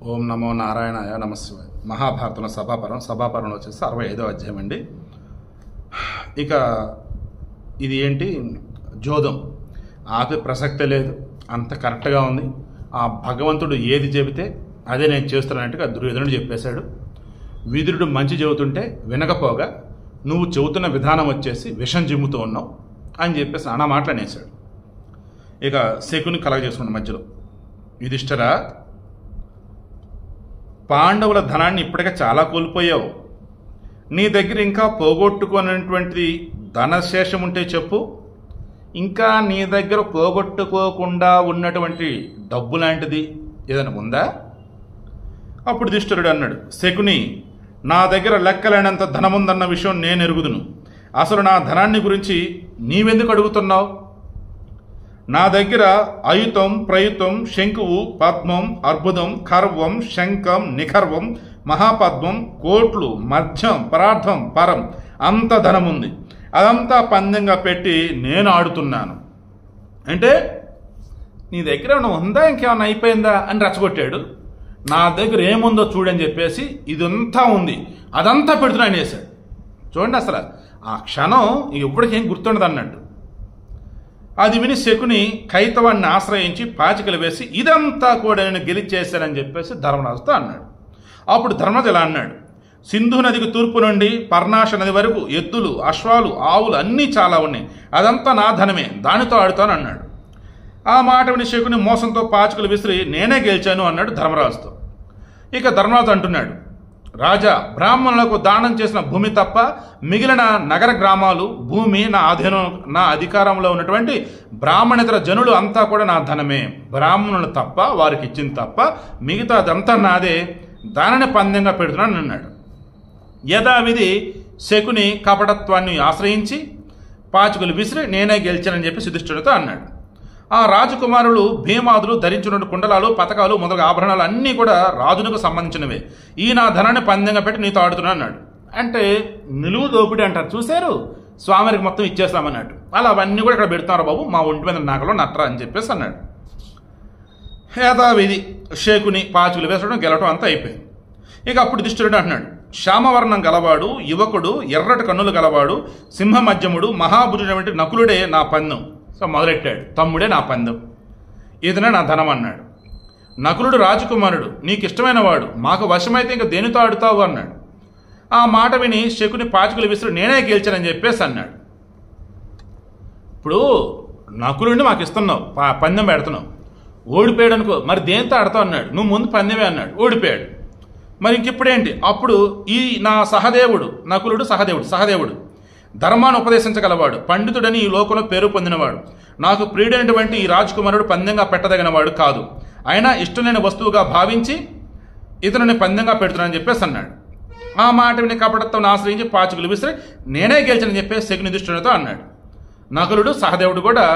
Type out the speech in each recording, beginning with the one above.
ఓం నమో నారాయణాయ నమశివాయ. మహాభారతంలో సభాపర్వం వచ్చేసి 65వ అధ్యాయం అండి. ఇక ఇది ఏంటి, జోదం ఆపే ప్రసక్తే లేదు, అంత కరెక్ట్గా ఉంది. ఆ భగవంతుడు ఏది చెబితే అదే నేను చేస్తున్నట్టుగా దుర్యోధనుడు చెప్పేశాడు. విదురుడు మంచి చెబుతుంటే వినకపోగా నువ్వు చెబుతున్న విధానం వచ్చేసి విషం జిమ్ముతూ ఉన్నావు అని చెప్పేసి అన్న మాటలు అనేసాడు. ఇక శకుని కలగజేసుకున్న మధ్యలో, యుధిష్ఠిరా, పాండవుల ధనాన్ని ఇప్పటికే చాలా కోల్పోయావు. నీ దగ్గర ఇంకా పోగొట్టుకున్నటువంటి ధనశేషం ఉంటే చెప్పు. ఇంకా నీ దగ్గర పోగొట్టుకోకుండా ఉన్నటువంటి డబ్బు లాంటిది ఏదైనా ఉందా? అప్పుడు యుధిష్ఠిరుడు అన్నాడు, శకుని, నా దగ్గర లెక్కలేనంత ధనముందన్న విషయం నేను ఎరుగుదును. అసలు నా ధనాన్ని గురించి నీవెందుకు అడుగుతున్నావు? నా దగ్గర అయుతం, ప్రయుతం, శంకువు, పద్మం, అర్బుదం, ఖర్వం, శంఖం, నిఖర్వం, మహాపద్మం, కోట్లు, మధ్యం, పరార్థం, పరం అంత ధనం ఉంది. అదంతా పందెంగా పెట్టి నేను ఆడుతున్నాను అంటే నీ దగ్గర ఏమైనా ఉందా, ఇంకేమైనా అయిపోయిందా అని రెచ్చగొట్టాడు. నా దగ్గర ఏముందో చూడని చెప్పేసి ఇదంతా ఉంది, అదంతా పెడుతున్నాను వేశాడు. చూడండి, అసలు ఆ క్షణం ఎప్పటికేం గుర్తుండదు అన్నట్టు. అది విని శకుని కైతవాన్ని ఆశ్రయించి పాచికలు వేసి ఇదంతా కూడా నేను గెలిచేశానని చెప్పేసి ధర్మరాజుతో అన్నాడు. అప్పుడు ధర్మరాజు ఇలా అన్నాడు, సింధు నదికి తూర్పు నుండి పర్ణాశ నది వరకు ఎద్దులు, అశ్వాలు, ఆవులు అన్నీ చాలా ఉన్నాయి. అదంతా నా ధనమే, దానితో ఆడుతాను అన్నాడు. ఆ మాట విని శకుని మోసంతో పాచికలు విసిరి నేనే గెలిచాను అన్నాడు ధర్మరాజుతో. ఇక ధర్మరాజు అంటున్నాడు, రాజా, బ్రాహ్మణులకు దానం చేసిన భూమి తప్ప మిగిలిన నగర గ్రామాలు, భూమి నా అధికారంలో ఉన్నటువంటి బ్రాహ్మణేతర జనులు అంతా కూడా నా ధనమే. బ్రాహ్మణులు తప్ప, వారికి ఇచ్చింది తప్ప మిగతా అదంతా నాదే, దానిని పందెంగా పెడుతున్నాను అన్నాడు. యథావిధి శకుని కపటత్వాన్ని ఆశ్రయించి పాచికలు విసిరి నేనే గెలిచానని చెప్పి యుధిష్ఠిరుడితో అన్నాడు. ఆ రాజకుమారులు భీమాదులు ధరించిన కుండలాలు, పతకాలు మొదలగు ఆభరణాలు అన్నీ కూడా రాజునకు సంబంధించినవే. ఈ నా ధనాన్ని పందెంగా పెట్టి నీతో ఆడుతున్నా అన్నాడు. అంటే నిలువు దోపిడి అంటారు చూశారు, స్వామికి మొత్తం ఇచ్చేస్తామన్నట్టు. అలా అవన్నీ కూడా ఇక్కడ పెడుతున్నారు బాబు, మా ఒంటి మీద నాకలో నట్రా అని చెప్పేసి అన్నాడు. యథావిధి శకుని పాచికలు వేసడం, గెలవడం అంతా అయిపోయింది. ఇక అప్పుడు యుధిష్ఠిరుడు అంటున్నాడు, శ్యామవర్ణం గలవాడు, యువకుడు, ఎర్రటి కన్నులు గలవాడు, సింహమధ్యముడు, మహాభుజుడైనటువంటి నకులుడే నా పందెం. సో మొదలెట్టాడు, తమ్ముడే నా పందెం, ఇతనే నా ధనం అన్నాడు. నకులుడు రాజకుమారుడు, నీకు ఇష్టమైన వాడు, మాకు వశమైతే ఇంకా దేనితో ఆడుతావు అన్నాడు. ఆ మాట విని శకుని పాచికలు విసిరి నేనే గెలిచానని చెప్పేసి అన్నాడు. ఇప్పుడు నకులుడిని మాకు ఇస్తున్నావు, పందెం పెడుతున్నావు, ఓడిపోయాడు అనుకో, మరి దేనితో ఆడతావు అన్నాడు. నువ్వు ముందు పందెమే అన్నాడు, ఓడిపోయాడు. మరి ఇంకిప్పుడేంటి? అప్పుడు ఈ నా సహదేవుడు, నకులుడు సహదేవుడు ధర్మాన్ని ఉపదేశించగలవాడు, పండితుడని ఈ లోకంలో పేరు పొందినవాడు, నాకు ప్రియుడైనటువంటి ఈ రాజకుమారుడు పందెంగా పెట్టదగినవాడు కాదు. అయినా ఇష్టం లేని వస్తువుగా భావించి ఇతరుని పందెంగా పెడుతున్నానని చెప్పేసి అన్నాడు. ఆ మాట విని కపటత్వం ఆశ్రయించి పాచికలు విసిరి నేనే గెలిచానని చెప్పేసి శకుని యుధిష్ఠిరుడితో అన్నాడు. నకులుడు, సహదేవుడు కూడా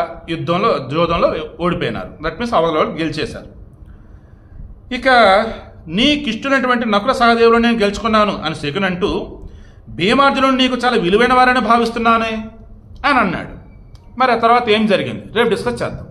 జోదంలో ఓడిపోయినారు. దట్ మీన్స్ అవతల వాళ్ళు గెలిచేశారు. ఇక నీకిష్టమైనటువంటి నకుల సహదేవులు నేను గెలుచుకున్నాను అని శకుని అంటూ, భీమార్జునుడు నీకు చాలా విలువైన వారని భావిస్తున్నానే అని అన్నాడు. మరి ఆ తర్వాత ఏం జరిగింది రేపు డిస్కస్ చేద్దాం.